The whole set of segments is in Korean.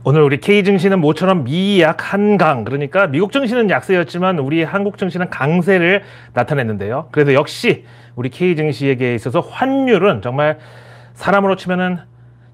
오늘 우리 K 증시는 모처럼 미약 한강, 그러니까 미국 증시는 약세였지만 우리 한국 증시는 강세를 나타냈는데요. 그래서 역시 우리 K 증시에게 있어서 환율은 정말 사람으로 치면은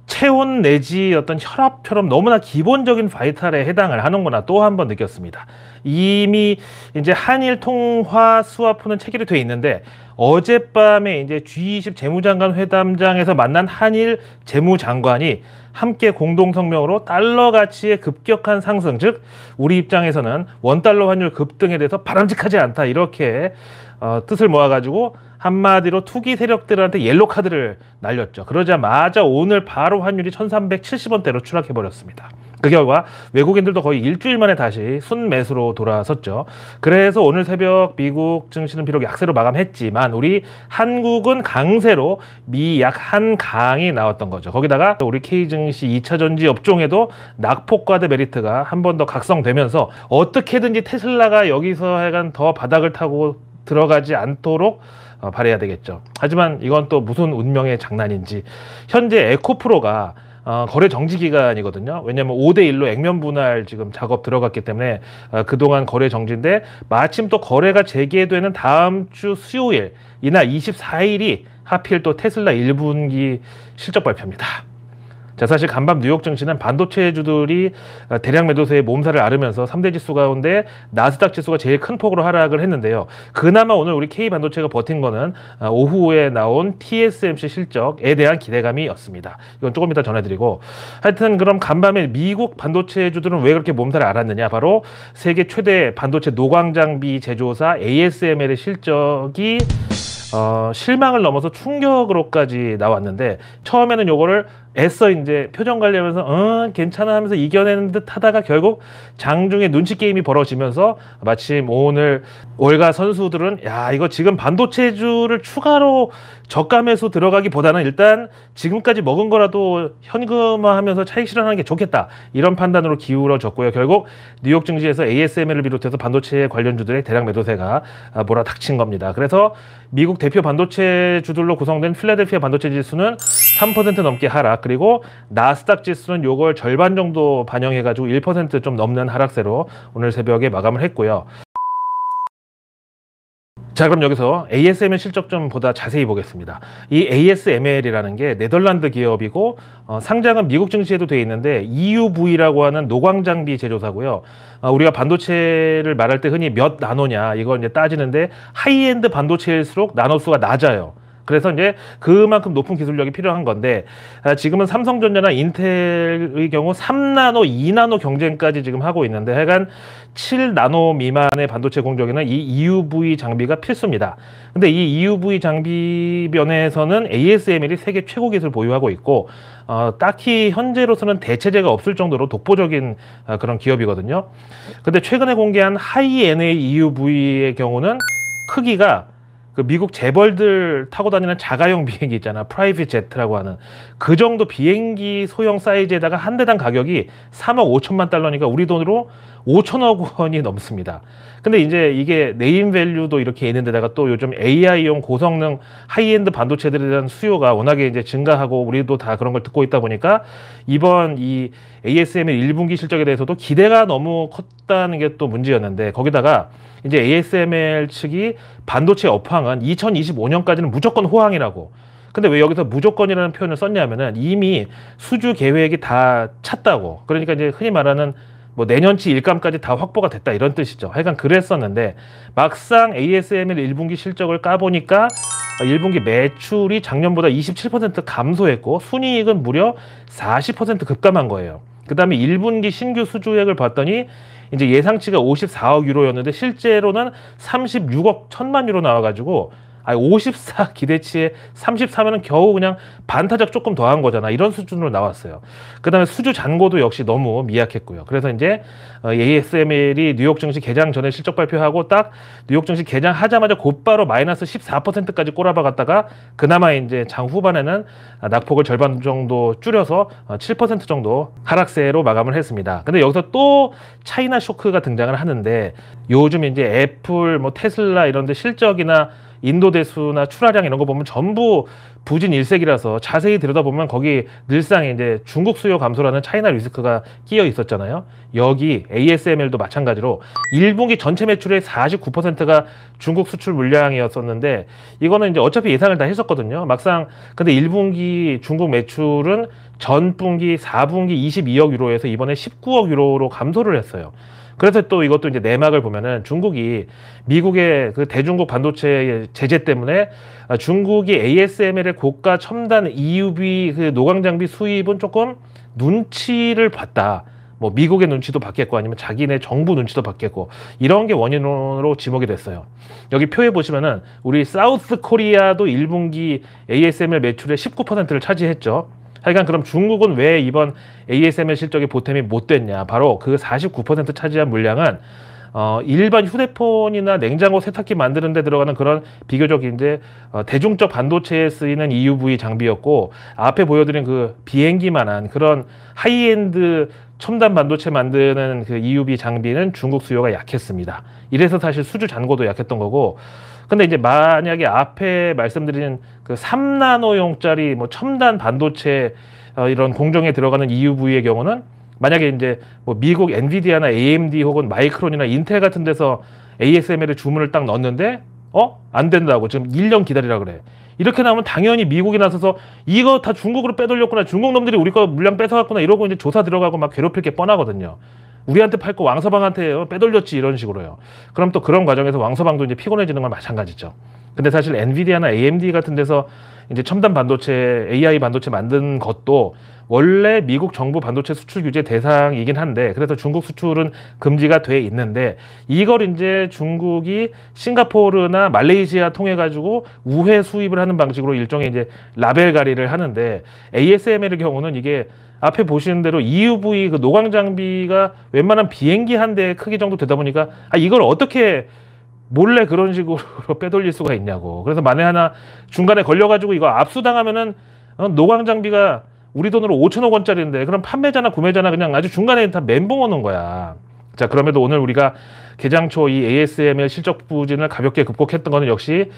체온 내지 어떤 혈압처럼 너무나 기본적인 바이탈에 해당을 하는구나 또 한 번 느꼈습니다. 이미 이제 한일 통화 스와프는 체결이 돼 있는데 어젯밤에 이제 G20 재무장관 회담장에서 만난 한일 재무장관이 함께 공동 성명으로 달러 가치의 급격한 상승, 즉 우리 입장에서는 원달러 환율 급등에 대해서 바람직하지 않다, 이렇게 뜻을 모아가지고 한마디로 투기 세력들한테 옐로 카드를 날렸죠. 그러자마자 오늘 바로 환율이 1370원대로 추락해버렸습니다. 그 결과 외국인들도 거의 일주일 만에 다시 순매수로 돌아섰죠. 그래서 오늘 새벽 미국 증시는 비록 약세로 마감했지만 우리 한국은 강세로 미약 한강이 나왔던 거죠. 거기다가 우리 K증시 2차 전지 업종에도 낙폭과대 메리트가 한 번 더 각성되면서 어떻게든지 테슬라가 여기서 하여간 더 바닥을 타고 들어가지 않도록 바라야 되겠죠. 하지만 이건 또 무슨 운명의 장난인지 현재 에코프로가 거래 정지 기간이거든요. 왜냐하면 5대1로 액면 분할 지금 작업 들어갔기 때문에 그동안 거래 정지인데 마침 또 거래가 재개되는 다음 주 수요일 이날 24일이 하필 또 테슬라 1분기 실적 발표입니다. 자, 사실 간밤 뉴욕 증시는 반도체주들이 대량 매도세의 몸살을 앓으면서 3대 지수 가운데 나스닥 지수가 제일 큰 폭으로 하락을 했는데요. 그나마 오늘 우리 K반도체가 버틴 거는 오후에 나온 TSMC 실적에 대한 기대감이었습니다. 이건 조금 이따 전해드리고, 하여튼 그럼 간밤에 미국 반도체주들은 왜 그렇게 몸살을 앓았느냐, 바로 세계 최대 반도체 노광장비 제조사 ASML의 실적이 실망을 넘어서 충격으로까지 나왔는데, 처음에는 요거를 애써 이제 표정 관리하면서 괜찮아 하면서 이겨내는 듯 하다가 결국 장중에 눈치 게임이 벌어지면서 마침 오늘 월가 선수들은 야, 이거 지금 반도체주를 추가로 저가 매수 들어가기보다는 일단 지금까지 먹은 거라도 현금화하면서 차익 실현하는 게 좋겠다, 이런 판단으로 기울어졌고요. 결국 뉴욕 증시에서 ASML을 비롯해서 반도체 관련주들의 대량 매도세가 몰아닥친 겁니다. 그래서 미국 대표 반도체주들로 구성된 필라델피아 반도체 지수는 3% 넘게 하락, 그리고 나스닥 지수는 요걸 절반 정도 반영해가지고 1% 좀 넘는 하락세로 오늘 새벽에 마감을 했고요. 자, 그럼 여기서 ASML 실적 좀 보다 자세히 보겠습니다. 이 ASML이라는 게 네덜란드 기업이고 상장은 미국 증시에도 돼 있는데 EUV라고 하는 노광장비 제조사고요. 우리가 반도체를 말할 때 흔히 몇 나노냐 이걸 이제 따지는데 하이엔드 반도체일수록 나노수가 낮아요. 그래서 이제 그만큼 높은 기술력이 필요한 건데 지금은 삼성전자나 인텔의 경우 3나노, 2나노 경쟁까지 지금 하고 있는데 하여간 7나노 미만의 반도체 공정에는 이 EUV 장비가 필수입니다. 근데 이 EUV 장비 면에서는 ASML이 세계 최고 기술 보유하고 있고 딱히 현재로서는 대체제가 없을 정도로 독보적인 그런 기업이거든요. 근데 최근에 공개한 하이NA EUV의 경우는 크기가 그 미국 재벌들 타고 다니는 자가용 비행기 있잖아, 프라이빗 제트라고 하는 그 정도 비행기 소형 사이즈에다가 한 대당 가격이 3억 5천만 달러니까 우리 돈으로 5천억 원이 넘습니다. 근데 이제 이게 네임밸류도 이렇게 있는 데다가 또 요즘 AI용 고성능 하이엔드 반도체들에 대한 수요가 워낙에 이제 증가하고 우리도 다 그런 걸 듣고 있다 보니까 이번 이 ASML 1분기 실적에 대해서도 기대가 너무 컸다는 게 또 문제였는데, 거기다가 이제 ASML 측이 반도체 업황은 2025년까지는 무조건 호황이라고. 근데 왜 여기서 무조건이라는 표현을 썼냐면은 이미 수주 계획이 다 찼다고. 그러니까 이제 흔히 말하는 뭐 내년치 일감까지 다 확보가 됐다, 이런 뜻이죠. 하여간 그랬었는데 막상 ASML 1분기 실적을 까보니까 1분기 매출이 작년보다 27% 감소했고 순이익은 무려 40% 급감한 거예요. 그 다음에 1분기 신규 수주액을 봤더니 이제 예상치가 54억 유로였는데 실제로는 36억 1천만 유로 나와가지고 54 기대치에 33면은 겨우 그냥 반타작 조금 더한 거잖아, 이런 수준으로 나왔어요. 그 다음에 수주 잔고도 역시 너무 미약했고요. 그래서 이제 ASML이 뉴욕 증시 개장 전에 실적 발표하고 딱 뉴욕 증시 개장하자마자 곧바로 마이너스 14%까지 꼬라박았다가 그나마 이제 장 후반에는 낙폭을 절반 정도 줄여서 7% 정도 하락세로 마감을 했습니다. 근데 여기서 또 차이나 쇼크가 등장을 하는데, 요즘 이제 애플, 뭐 테슬라 이런 데 실적이나 인도 대수나 출하량 이런 거 보면 전부 부진 일색이라서 자세히 들여다보면 거기 늘상 이제 중국 수요 감소라는 차이나 리스크가 끼어 있었잖아요. 여기 ASML도 마찬가지로 1분기 전체 매출의 49%가 중국 수출 물량이었었는데 이거는 이제 어차피 예상을 다 했었거든요. 막상 근데 1분기 중국 매출은 전분기 4분기 22억 유로에서 이번에 19억 유로로 감소를 했어요. 그래서 또 이것도 이제 내막을 보면은 중국이 미국의 그 대중국 반도체 제재 때문에 중국이 ASML의 고가 첨단 EUV 그 노광 장비 수입은 조금 눈치를 봤다. 뭐 미국의 눈치도 받겠고 아니면 자기네 정부 눈치도 받겠고 이런 게 원인으로 지목이 됐어요. 여기 표에 보시면은 우리 사우스 코리아도 1분기 ASML 매출의 19%를 차지했죠. 하여간 그럼 중국은 왜 이번 ASML 실적에 보탬이 못 됐냐? 바로 그 49% 차지한 물량은 일반 휴대폰이나 냉장고 세탁기 만드는 데 들어가는 그런 비교적 이제 대중적 반도체에 쓰이는 EUV 장비였고 앞에 보여드린 그 비행기만한 그런 하이엔드 첨단 반도체 만드는 그 EUV 장비는 중국 수요가 약했습니다. 이래서 사실 수주 잔고도 약했던 거고 근데 이제 만약에 앞에 말씀드린 그 3나노용짜리 뭐 첨단 반도체 이런 공정에 들어가는 EUV의 경우는 만약에 이제 뭐 미국 엔비디아나 AMD 혹은 마이크론이나 인텔 같은 데서 ASML에 주문을 딱 넣었는데 안 된다고 지금 1년 기다리라 그래. 이렇게 나오면 당연히 미국이 나서서 이거 다 중국으로 빼돌렸구나. 중국 놈들이 우리 거 물량 뺏어갔구나. 이러고 이제 조사 들어가고 막 괴롭힐 게 뻔하거든요. 우리한테 팔 거 왕서방한테 빼돌렸지 이런 식으로요. 그럼 또 그런 과정에서 왕서방도 이제 피곤해지는 건 마찬가지죠. 근데 사실 엔비디아나 AMD 같은 데서 이제 첨단 반도체, AI 반도체 만든 것도 원래 미국 정부 반도체 수출 규제 대상이긴 한데 그래서 중국 수출은 금지가 돼 있는데 이걸 이제 중국이 싱가포르나 말레이시아 통해 가지고 우회 수입을 하는 방식으로 일종의 이제 라벨 가리를 하는데 ASML의 경우는 이게 앞에 보시는 대로 EUV 그 노광 장비가 웬만한 비행기 한 대 크기 정도 되다 보니까 이걸 어떻게 몰래 그런 식으로 빼돌릴 수가 있냐고. 그래서 만에 하나 중간에 걸려가지고 이거 압수당하면은 노광 장비가 우리 돈으로 5천억 원짜리인데 그럼 판매자나 구매자나 그냥 아주 중간에 다 멘붕 오는 거야. 자, 그럼에도 오늘 우리가 개장 초 이 ASML 실적 부진을 가볍게 극복했던 거는 역시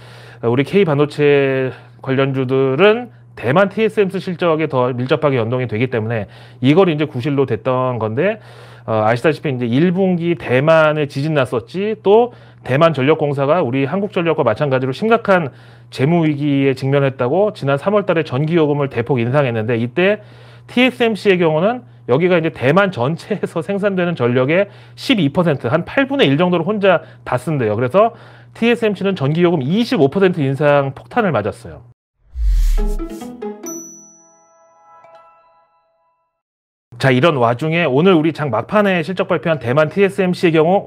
우리 K 반도체 관련주들은 대만 TSMC 실적에 더 밀접하게 연동이 되기 때문에 이걸 이제 구실로 됐던 건데 아시다시피 이제 1분기 대만에 지진 났었지 또 대만전력공사가 우리 한국전력과 마찬가지로 심각한 재무 위기에 직면했다고 지난 3월 달에 전기요금을 대폭 인상했는데 이때 TSMC의 경우는 여기가 이제 대만 전체에서 생산되는 전력의 12%, 한 8분의 1 정도를 혼자 다 쓴대요. 그래서 TSMC는 전기요금 25% 인상 폭탄을 맞았어요. 자, 이런 와중에 오늘 우리 장 막판에 실적 발표한 대만 TSMC의 경우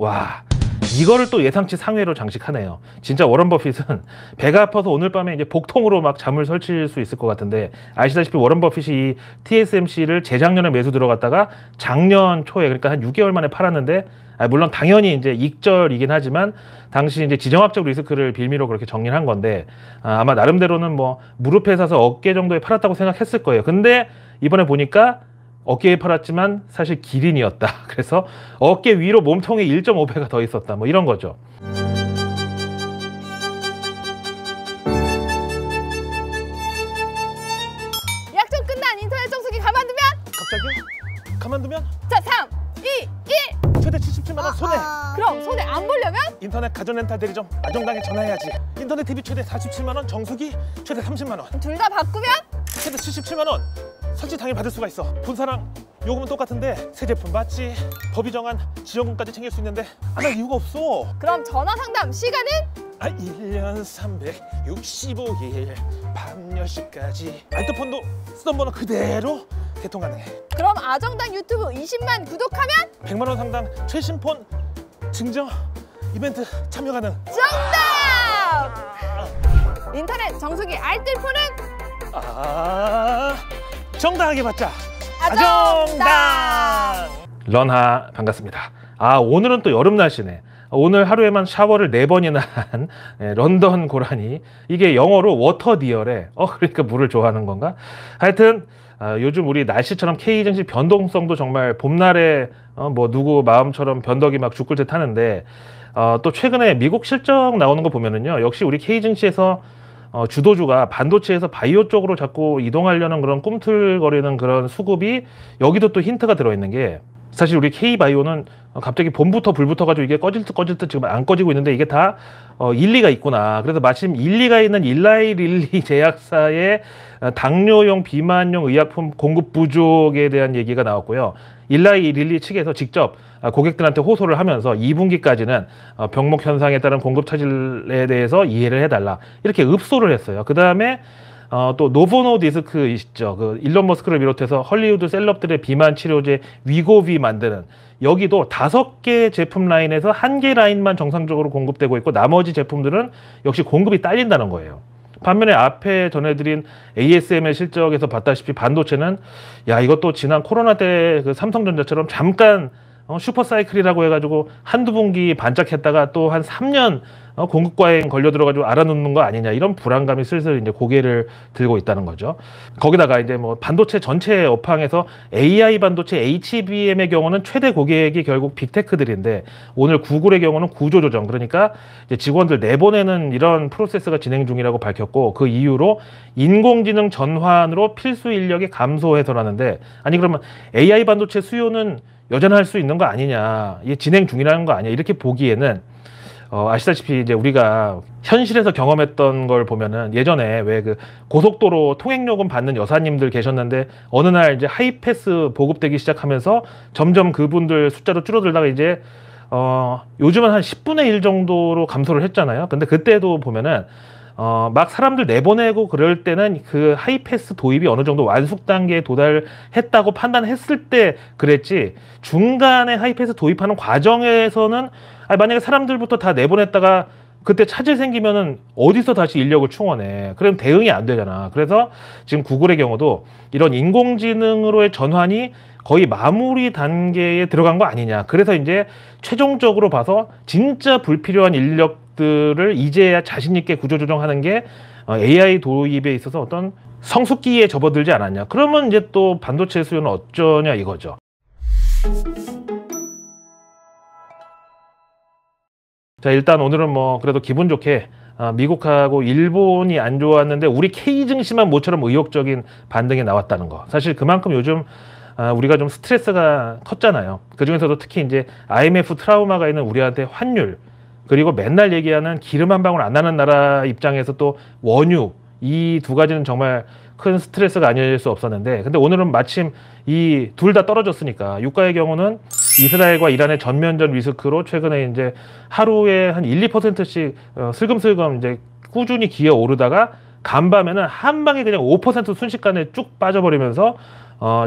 이거를 또 예상치 상회로 장식하네요. 진짜 워런 버핏은 배가 아파서 오늘 밤에 이제 복통으로 막 잠을 설칠 수 있을 것 같은데 아시다시피 워런 버핏이 이 TSMC를 재작년에 매수 들어갔다가 작년 초에 그러니까 한 6개월 만에 팔았는데 물론 당연히 이제 익절이긴 하지만 당시 이제 지정학적 리스크를 빌미로 그렇게 정리를 한 건데 아마 나름대로는 뭐 무릎에 사서 어깨 정도에 팔았다고 생각했을 거예요. 근데 이번에 보니까 어깨에 팔았지만 사실 기린이었다. 그래서 어깨 위로 몸통에 1.5배가 더 있었다. 뭐 이런 거죠. 약정 끝난 인터넷 정수기 가만두면? 갑자기요? 가만두면? 자, 3, 2, 1! 최대 77만 원 손해. 그럼 손해 안 보려면? 인터넷 가전렌탈 대리점 아정당에 전화해야지. 인터넷 TV 최대 47만 원, 정수기 최대 30만 원. 둘 다 바꾸면? 최대 77만 원. 설치 당일 받을 수가 있어. 본사랑 요금은 똑같은데 새 제품 받지. 법이 정한 지원금까지 챙길 수 있는데 안 할 이유가 없어. 그럼 전화 상담 시간은? 1년 365일 밤 10시까지. 핸드폰도 쓰던 번호 그대로 개통 가능해. 그럼 아정당 유튜브 20만 구독하면? 100만 원 상당 최신폰 증정 이벤트 참여 가능. 정답! 인터넷 정수기 알뜰폰은? 정당하게 받자. 아정당! 런하 반갑습니다. 오늘은 또 여름 날씨네. 오늘 하루에만 샤워를 4번이나 한 런던 고라니. 이게 영어로 워터 디어래. 그러니까 물을 좋아하는 건가? 하여튼 요즘 우리 날씨처럼 K증시 변동성도 정말 봄날에 뭐 누구 마음처럼 변덕이 막 죽을 듯 하는데 또 최근에 미국 실적 나오는 거 보면은요 역시 우리 K증시에서 주도주가 반도체에서 바이오 쪽으로 자꾸 이동하려는 그런 꿈틀거리는 그런 수급이 여기도 또 힌트가 들어있는 게 사실 우리 K바이오는 갑자기 봄부터 불 붙어가지고 이게 꺼질 듯 지금 안 꺼지고 있는데 이게 다 일리가 있구나. 그래서 마침 일리가 있는 일라이 릴리 제약사의 당뇨용 비만용 의약품 공급 부족에 대한 얘기가 나왔고요. 일라이 릴리 측에서 직접 고객들한테 호소를 하면서 2분기까지는 병목 현상에 따른 공급 차질에 대해서 이해를 해달라 이렇게 읍소를 했어요. 그 다음에 또 노보노 디스크 있죠. 그 일론 머스크를 비롯해서 헐리우드 셀럽들의 비만 치료제 위고비 만드는 여기도 5개 제품 라인에서 1개 라인만 정상적으로 공급되고 있고 나머지 제품들은 역시 공급이 딸린다는 거예요. 반면에 앞에 전해드린 ASML 실적에서 봤다시피 반도체는 야 이것도 지난 코로나 때 그 삼성전자처럼 잠깐 슈퍼사이클이라고 해가지고 한두 분기 반짝했다가 또 한 3년 공급 과잉 걸려 들어가지고 알아놓는 거 아니냐 이런 불안감이 슬슬 이제 고개를 들고 있다는 거죠. 거기다가 이제 뭐 반도체 전체 업황에서 AI 반도체 HBM의 경우는 최대 고객이 결국 빅테크들인데 오늘 구글의 경우는 구조조정 그러니까 이제 직원들 내보내는 이런 프로세스가 진행 중이라고 밝혔고 그 이유로 인공지능 전환으로 필수 인력이 감소해서라는데 아니 그러면 AI 반도체 수요는 여전할 수 있는 거 아니냐 이게 진행 중이라는 거 아니야 이렇게 보기에는 아시다시피 이제 우리가 현실에서 경험했던 걸 보면은 예전에 왜 그 고속도로 통행요금 받는 여사님들 계셨는데 어느 날 이제 하이패스 보급되기 시작하면서 점점 그분들 숫자도 줄어들다가 이제 요즘은 한 10분의 1 정도로 감소를 했잖아요. 근데 그때도 보면은 막 사람들 내보내고 그럴 때는 그 하이패스 도입이 어느 정도 완숙 단계에 도달했다고 판단했을 때 그랬지 중간에 하이패스 도입하는 과정에서는 만약에 사람들부터 다 내보냈다가 그때 차질 생기면은 어디서 다시 인력을 충원해. 그럼 대응이 안 되잖아. 그래서 지금 구글의 경우도 이런 인공지능으로의 전환이 거의 마무리 단계에 들어간 거 아니냐. 그래서 이제 최종적으로 봐서 진짜 불필요한 인력들을 이제야 자신 있게 구조조정하는 게 AI 도입에 있어서 어떤 성숙기에 접어들지 않았냐. 그러면 이제 또 반도체 수요는 어쩌냐 이거죠. 자 일단 오늘은 뭐 그래도 기분 좋게 미국하고 일본이 안 좋았는데 우리 K 증시만 모처럼 의욕적인 반등이 나왔다는 거. 사실 그만큼 요즘 우리가 좀 스트레스가 컸잖아요. 그 중에서도 특히 이제 IMF 트라우마가 있는 우리한테 환율 그리고 맨날 얘기하는 기름 한 방울 안 나는 나라 입장에서 또 원유 이 두 가지는 정말 큰 스트레스가 아닐 수 없었는데 근데 오늘은 마침 이 둘 다 떨어졌으니까 유가의 경우는 이스라엘과 이란의 전면전 리스크로 최근에 이제 하루에 한 1, 2%씩 슬금슬금 이제 꾸준히 기어 오르다가 간밤에는 한 방에 그냥 5% 순식간에 쭉 빠져버리면서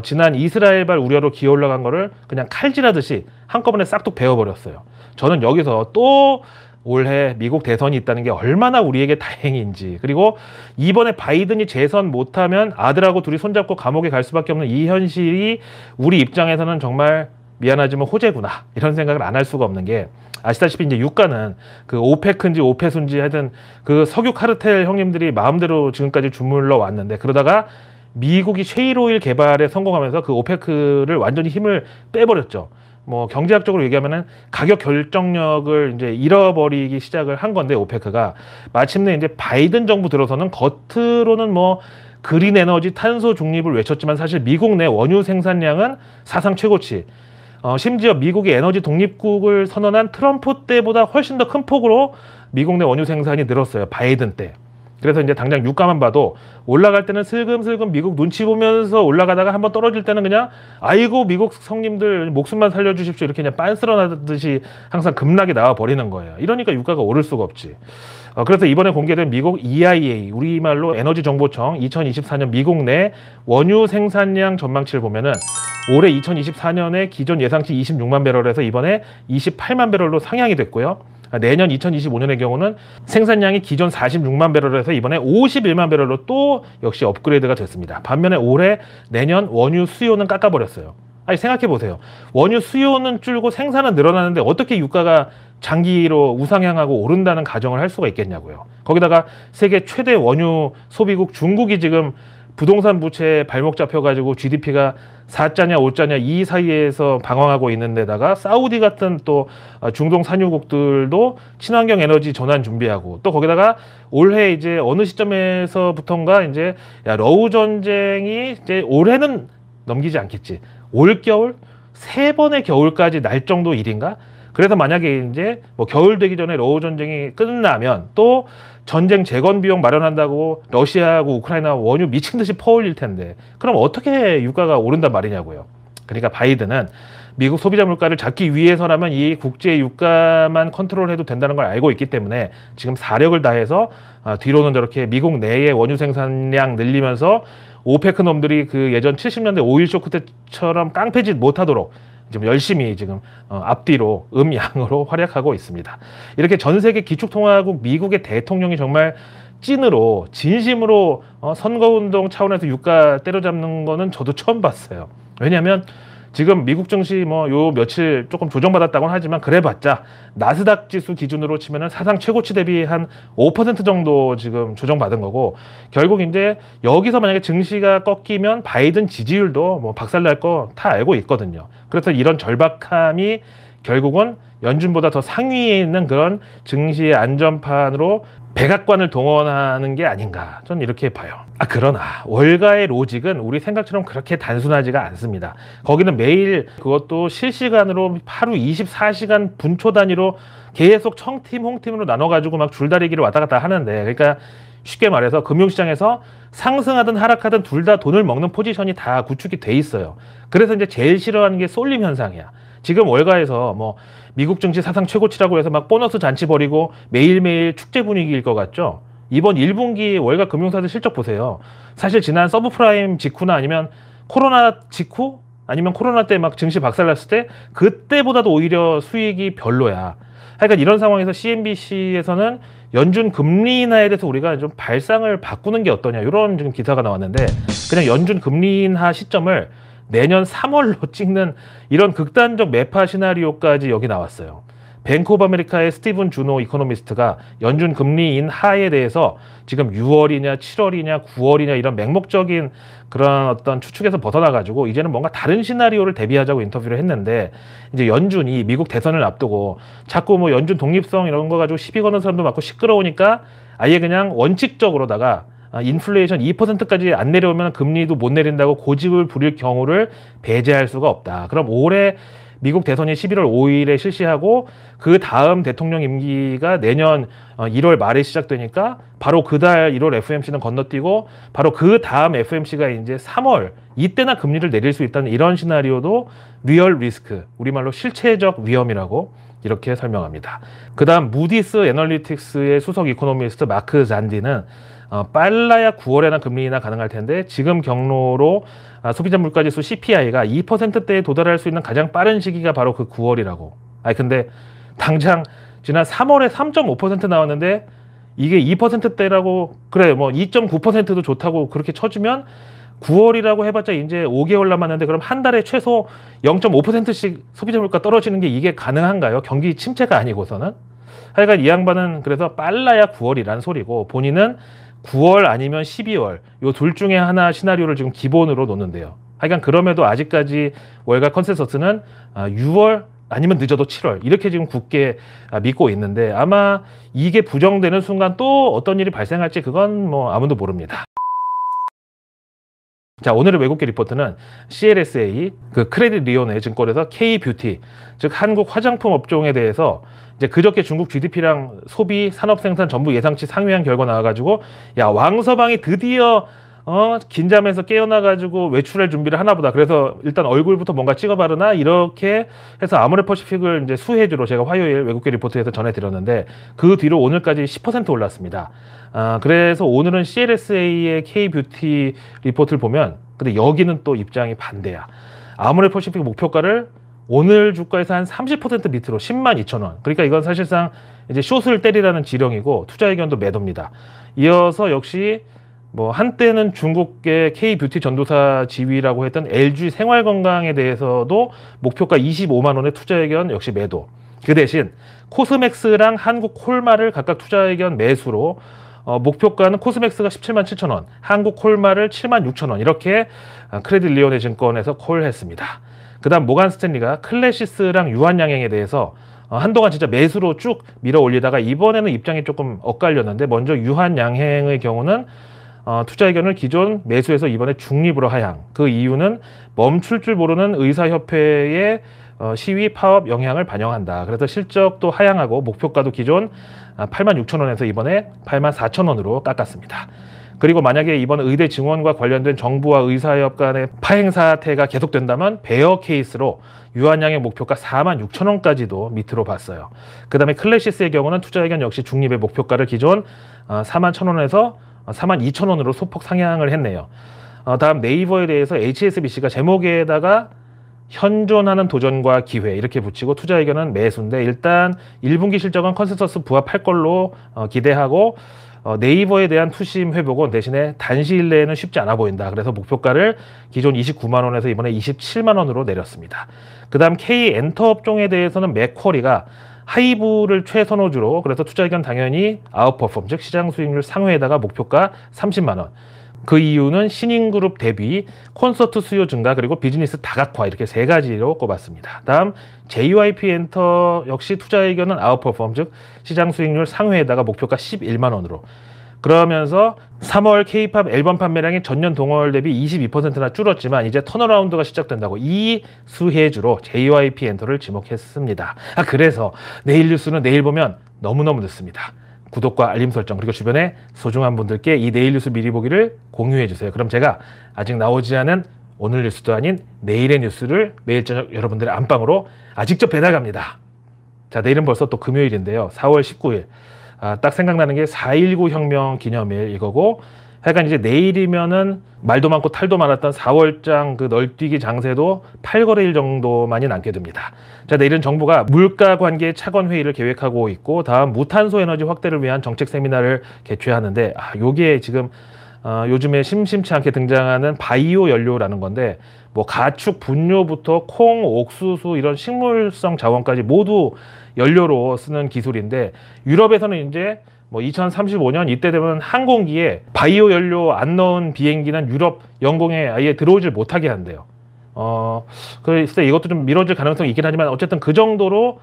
지난 이스라엘발 우려로 기어 올라간 거를 그냥 칼질하듯이 한꺼번에 싹둑 베어버렸어요. 저는 여기서 또 올해 미국 대선이 있다는 게 얼마나 우리에게 다행인지 그리고 이번에 바이든이 재선 못하면 아들하고 둘이 손잡고 감옥에 갈 수밖에 없는 이 현실이 우리 입장에서는 정말 미안하지만 호재구나 이런 생각을 안 할 수가 없는 게 아시다시피 이제 유가는 그 오페크인지 오페순지 하여튼 그 석유 카르텔 형님들이 마음대로 지금까지 주물러 왔는데 그러다가 미국이 셰일오일 개발에 성공하면서 그 오페크를 완전히 힘을 빼버렸죠. 뭐 경제학적으로 얘기하면은 가격 결정력을 이제 잃어버리기 시작을 한 건데 오페크가 마침내 이제 바이든 정부 들어서는 겉으로는 뭐 그린 에너지 탄소 중립을 외쳤지만 사실 미국 내 원유 생산량은 사상 최고치. 심지어 미국이 에너지 독립국을 선언한 트럼프 때보다 훨씬 더 큰 폭으로 미국 내 원유 생산이 늘었어요. 바이든 때. 그래서 이제 당장 유가만 봐도 올라갈 때는 슬금슬금 미국 눈치 보면서 올라가다가 한번 떨어질 때는 그냥 아이고 미국 성님들 목숨만 살려주십시오 이렇게 그냥 빤스러나듯이 항상 급락이 나와 버리는 거예요. 이러니까 유가가 오를 수가 없지. 그래서 이번에 공개된 미국 EIA 우리말로 에너지정보청 2024년 미국 내 원유 생산량 전망치를 보면은 올해 2024년에 기존 예상치 26만 배럴에서 이번에 28만 배럴로 상향이 됐고요. 내년 2025년의 경우는 생산량이 기존 46만 배럴에서 이번에 51만 배럴로 또 역시 업그레이드가 됐습니다. 반면에 올해 내년 원유 수요는 깎아버렸어요. 아니 생각해보세요. 원유 수요는 줄고 생산은 늘어나는데 어떻게 유가가 장기로 우상향하고 오른다는 가정을 할 수가 있겠냐고요. 거기다가 세계 최대 원유 소비국 중국이 지금 부동산 부채 발목 잡혀가지고 GDP가 4자냐 5자냐 이 사이에서 방황하고 있는 데다가 사우디 같은 또 중동 산유국들도 친환경 에너지 전환 준비하고 또 거기다가 올해 이제 어느 시점에서부턴가 이제 야, 러우 전쟁이 이제 올해는 넘기지 않겠지. 올 겨울 3번의 겨울까지 날 정도 일인가? 그래서 만약에 이제 뭐 겨울 되기 전에 러우 전쟁이 끝나면 또 전쟁 재건 비용 마련한다고 러시아하고 우크라이나 원유 미친 듯이 퍼올릴 텐데 그럼 어떻게 유가가 오른단 말이냐고요. 그러니까 바이든은 미국 소비자 물가를 잡기 위해서라면 이 국제 유가만 컨트롤해도 된다는 걸 알고 있기 때문에 지금 사력을 다해서 뒤로는 저렇게 미국 내의 원유 생산량 늘리면서 오페크 놈들이 그 예전 70년대 오일 쇼크 때처럼 깡패짓 못하도록 지금 열심히 지금 앞뒤로 음양으로 활약하고 있습니다. 이렇게 전 세계 기축통화국 미국의 대통령이 정말 찐으로 진심으로 선거운동 차원에서 유가 때려잡는 거는 저도 처음 봤어요. 왜냐하면 지금 미국 증시 뭐 요 며칠 조금 조정받았다고는 하지만 그래봤자 나스닥 지수 기준으로 치면은 사상 최고치 대비 한 5% 정도 지금 조정받은 거고 결국 이제 여기서 만약에 증시가 꺾이면 바이든 지지율도 뭐 박살날 거 다 알고 있거든요. 그래서 이런 절박함이 결국은 연준보다 더 상위에 있는 그런 증시의 안전판으로 백악관을 동원하는 게 아닌가 저는 이렇게 봐요. 그러나 월가의 로직은 우리 생각처럼 그렇게 단순하지가 않습니다. 거기는 매일 그것도 실시간으로 하루 24시간 분초 단위로 계속 청팀 홍팀으로 나눠가지고 막 줄다리기를 왔다 갔다 하는데 그러니까 쉽게 말해서 금융시장에서 상승하든 하락하든 둘 다 돈을 먹는 포지션이 다 구축이 돼 있어요. 그래서 이제 제일 싫어하는 게 쏠림 현상이야. 지금 월가에서 뭐 미국 증시 사상 최고치라고 해서 막 보너스 잔치 벌이고 매일매일 축제 분위기일 것 같죠? 이번 1분기 월가 금융사들 실적 보세요. 사실 지난 서브프라임 직후나 아니면 코로나 직후 아니면 코로나 때 막 증시 박살났을 때 그때보다도 오히려 수익이 별로야. 하여간 이런 상황에서 CNBC에서는 연준 금리 인하에 대해서 우리가 좀 발상을 바꾸는 게 어떠냐 이런 지금 기사가 나왔는데 그냥 연준 금리 인하 시점을 내년 3월로 찍는 이런 극단적 매파 시나리오까지 여기 나왔어요. 뱅크 오브 아메리카의 스티븐 주노 이코노미스트가 연준 금리 인하에 대해서 지금 6월이냐 7월이냐 9월이냐 이런 맹목적인 그런 어떤 추측에서 벗어나가지고 이제는 뭔가 다른 시나리오를 대비하자고 인터뷰를 했는데 이제 연준이 미국 대선을 앞두고 자꾸 뭐 연준 독립성 이런 거 가지고 시비 거는 사람도 많고 시끄러우니까 아예 그냥 원칙적으로다가 인플레이션 2%까지 안 내려오면 금리도 못 내린다고 고집을 부릴 경우를 배제할 수가 없다. 그럼 올해 미국 대선이 11월 5일에 실시하고 그 다음 대통령 임기가 내년 1월 말에 시작되니까 바로 그 달 1월 FOMC는 건너뛰고 바로 그 다음 FOMC가 이제 3월 이때나 금리를 내릴 수 있다는 이런 시나리오도 리얼 리스크, 우리말로 실체적 위험이라고 이렇게 설명합니다. 그 다음 무디스 애널리틱스의 수석 이코노미스트 마크 잔디는 빨라야 9월에나 금리 인하 가능할 텐데 지금 경로로 소비자 물가지수 CPI가 2%대에 도달할 수 있는 가장 빠른 시기가 바로 그 9월이라고. 근데 당장 지난 3월에 3.5% 나왔는데 이게 2%대라고 그래 뭐 2.9%도 좋다고 그렇게 쳐주면 9월이라고 해봤자 이제 5개월 남았는데 그럼 한 달에 최소 0.5%씩 소비자 물가 떨어지는 게 이게 가능한가요? 경기 침체가 아니고서는? 하여간 이 양반은 그래서 빨라야 9월이라는 소리고 본인은 9월 아니면 12월 요 둘 중에 하나 시나리오를 지금 기본으로 놓는데요. 하여간 그럼에도 아직까지 월가 컨센서스는 6월 아니면 늦어도 7월 이렇게 지금 굳게 믿고 있는데 아마 이게 부정되는 순간 또 어떤 일이 발생할지 그건 뭐 아무도 모릅니다. 자, 오늘의 외국계 리포트는 CLSA 그 크레딧 리오네 증권에서 K-뷰티 즉 한국 화장품 업종에 대해서 이제 그저께 중국 GDP랑 소비, 산업 생산 전부 예상치 상회한 결과 나와가지고 야 왕서방이 드디어 긴장해서 깨어나가지고 외출할 준비를 하나보다. 그래서 일단 얼굴부터 뭔가 찍어 바르나 이렇게 해서 아모레퍼시픽을 이제 수혜주로 제가 화요일 외국계 리포트에서 전해드렸는데 그 뒤로 오늘까지 10% 올랐습니다. 그래서 오늘은 CLSA의 K-뷰티 리포트를 보면 근데 여기는 또 입장이 반대야. 아모레퍼시픽 목표가를 오늘 주가에서 한 30% 밑으로 102,000원. 그러니까 이건 사실상 이제 숏을 때리라는 지령이고 투자 의견도 매도입니다. 이어서 역시 뭐 한때는 중국의 K-뷰티 전도사 지위라고 했던 LG 생활건강에 대해서도 목표가 25만 원의 투자 의견 역시 매도. 그 대신 코스맥스랑 한국 콜마를 각각 투자 의견 매수로 목표가는 코스맥스가 17만 7천 원, 한국콜마를 7만 6천 원 이렇게 크레딧 리온의 증권에서 콜했습니다. 그 다음 모간 스탠리가 클래시스랑 유한양행에 대해서 한동안 진짜 매수로 쭉 밀어 올리다가 이번에는 입장이 조금 엇갈렸는데 먼저 유한양행의 경우는 투자 의견을 기존 매수에서 이번에 중립으로 하향. 그 이유는 멈출 줄 모르는 의사협회의 시위 파업 영향을 반영한다. 그래서 실적도 하향하고 목표가도 기존 8만 6천 원에서 이번에 8만 4천 원으로 깎았습니다. 그리고 만약에 이번 의대 증원과 관련된 정부와 의사협 간의 파행 사태가 계속된다면 베어 케이스로 유한양의 목표가 4만 6천 원까지도 밑으로 봤어요. 그 다음에 클래시스의 경우는 투자 의견 역시 중립의 목표가를 기존 4만 1천 원에서 4만 2천 원으로 소폭 상향을 했네요. 다음 네이버에 대해서 HSBC가 제목에다가 현존하는 도전과 기회 이렇게 붙이고 투자 의견은 매수인데 일단 1분기 실적은 컨센서스 부합할 걸로 기대하고 네이버에 대한 투심 회복은 대신에 단시일 내에는 쉽지 않아 보인다. 그래서 목표가를 기존 29만 원에서 이번에 27만 원으로 내렸습니다. 그 다음 K엔터 업종에 대해서는 맥쿼리가 하이브를 최선호주로 그래서 투자 의견 당연히 아웃퍼폼 즉 시장 수익률 상회에다가 목표가 30만 원. 그 이유는 신인그룹 대비 콘서트 수요 증가 그리고 비즈니스 다각화 이렇게 세 가지로 꼽았습니다. 다음 JYP 엔터 역시 투자 의견은 아웃퍼폼 즉 시장 수익률 상회에다가 목표가 11만 원으로 그러면서 3월 K-팝 앨범 판매량이 전년 동월 대비 22%나 줄었지만 이제 턴어라운드가 시작된다고 이 수혜주로 JYP 엔터를 지목했습니다. 그래서 내일 뉴스는 내일 보면 너무너무 늦습니다. 구독과 알림 설정 그리고 주변에 소중한 분들께 이 내일 뉴스 미리 보기를 공유해 주세요. 그럼 제가 아직 나오지 않은 오늘 뉴스도 아닌 내일의 뉴스를 매일 저녁 여러분들의 안방으로 직접 배달갑니다. 자, 내일은 벌써 또 금요일인데요. 4월 19일. 딱 생각나는 게 4.19 혁명 기념일 이거고 하여간 이제 내일이면은 말도 많고 탈도 많았던 4월장 그 널뛰기 장세도 8거래일 정도만이 남게 됩니다. 자, 내일은 정부가 물가 관계 차관 회의를 계획하고 있고 다음 무탄소 에너지 확대를 위한 정책 세미나를 개최하는데 요게 지금 요즘에 심심치 않게 등장하는 바이오 연료라는 건데 뭐 가축 분뇨부터 콩, 옥수수 이런 식물성 자원까지 모두 연료로 쓰는 기술인데 유럽에서는 이제 뭐 2035년 이때 되면 항공기에 바이오 연료 안 넣은 비행기는 유럽 영공에 아예 들어오질 못하게 한대요. 그래서 이것도 좀 미뤄질 가능성이 있긴 하지만 어쨌든 그 정도로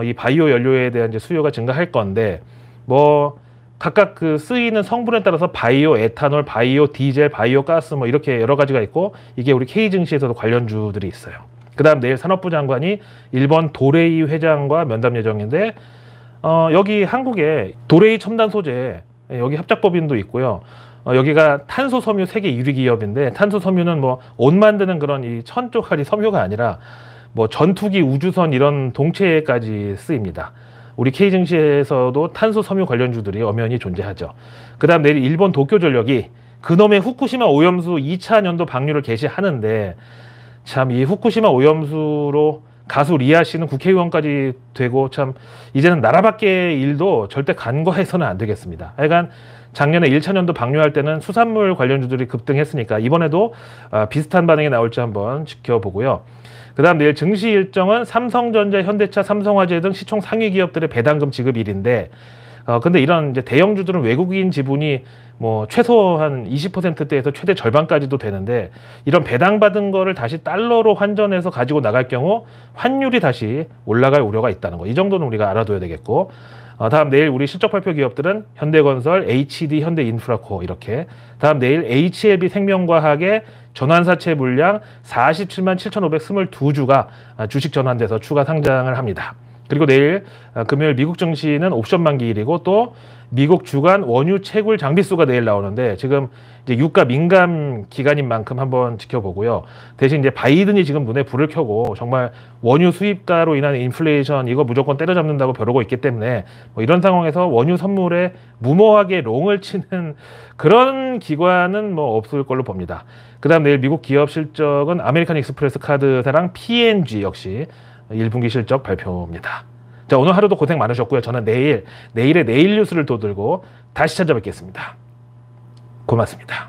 이 바이오 연료에 대한 이제 수요가 증가할 건데 뭐 각각 그 쓰이는 성분에 따라서 바이오 에탄올, 바이오 디젤, 바이오 가스 뭐 이렇게 여러 가지가 있고 이게 우리 K 증시에서도 관련주들이 있어요. 그다음 내일 산업부 장관이 일본 도레이 회장과 면담 예정인데 여기 한국에 도레이 첨단 소재 여기 합작법인도 있고요. 여기가 탄소 섬유 세계 1위 기업인데 탄소 섬유는 뭐 옷 만드는 그런 이 천 쪽짜리 섬유가 아니라 뭐 전투기 우주선 이런 동체까지 쓰입니다. 우리 K 증시에서도 탄소 섬유 관련주들이 엄연히 존재하죠. 그다음 내일 일본 도쿄전력이 그놈의 후쿠시마 오염수 2차 연도 방류를 개시하는데 참 이 후쿠시마 오염수로 가수 리아 씨는 국회의원까지 되고 참 이제는 나라 밖의 일도 절대 간과해서는 안 되겠습니다. 하여간 작년에 1차 연도 방류할 때는 수산물 관련주들이 급등했으니까 이번에도 비슷한 반응이 나올지 한번 지켜보고요. 그 다음 내일 증시 일정은 삼성전자, 현대차, 삼성화재 등 시총 상위 기업들의 배당금 지급일인데 근데 이런 이제 대형주들은 외국인 지분이 뭐 최소 한 20%대에서 최대 절반까지도 되는데 이런 배당받은 거를 다시 달러로 환전해서 가지고 나갈 경우 환율이 다시 올라갈 우려가 있다는 거. 이 정도는 우리가 알아둬야 되겠고 다음 내일 우리 실적 발표 기업들은 현대건설, HD, 현대인프라코 이렇게 다음 내일 HLB 생명과학의 전환사채 물량 47만 7,522주가 주식 전환돼서 추가 상장을 합니다. 그리고 내일 금요일 미국 증시는 옵션 만기일이고 또 미국 주간 원유 채굴 장비수가 내일 나오는데 지금 이제 유가 민감 기간인 만큼 한번 지켜보고요. 대신 이제 바이든이 지금 눈에 불을 켜고 정말 원유 수입가로 인한 인플레이션 이거 무조건 때려잡는다고 벼르고 있기 때문에 뭐 이런 상황에서 원유 선물에 무모하게 롱을 치는 그런 기관은 뭐 없을 걸로 봅니다. 그다음 내일 미국 기업 실적은 아메리칸 익스프레스 카드사랑 P&G 역시 1분기 실적 발표입니다. 자, 오늘 하루도 고생 많으셨고요. 저는 내일의 내일 뉴스를 돋들고 다시 찾아뵙겠습니다. 고맙습니다.